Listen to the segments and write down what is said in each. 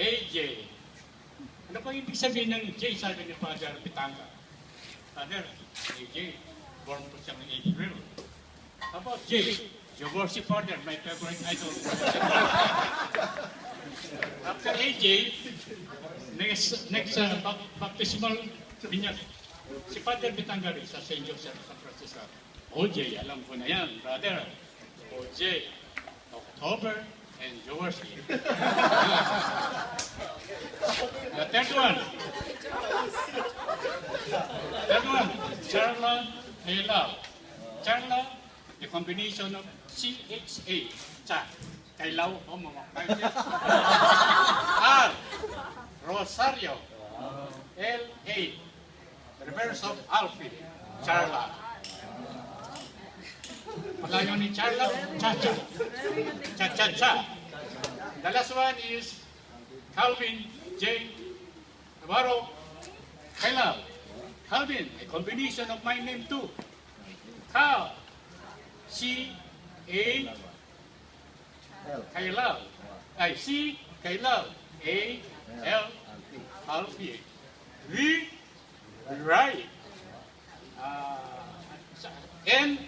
AJ. Ano pa ibig sabihin ng J, sabi ni Father Pitanga? Father, AJ, born po siya ng April. How about J? Your worship Father, my favorite idol. After AJ, next baptismal binyag. Si Father Pitanga rin sa St. Joseph San Francisco. OJ, alam ko na yan, brother. OJ, October, and Jersey. The third one, Charla Kailaw. Charla, the combination of CHA, Cha, Kailaw, R, Rosario, L.A., the reverse of Alfie, Charla. Palayo ni Charla, Cha-Cha. Cha-Cha-Cha. The last one is Calvin J. Navarro Kailaw. Calvin, a combination of my name too. Cal, C-A, Kailaw. C, Kailaw. A-L, Alfie. V, right. N,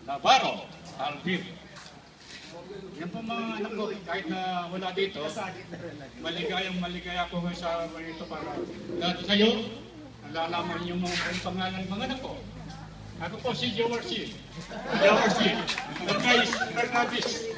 Navarro, Alvin. Yan po mga anak ko, kahit na wala dito, maligaya ko sa ito para dahil kayo, nalalaman yung mga pangalan ng mga anak ko. Ako po si Jersey. Jersey. The guys, Bernabis.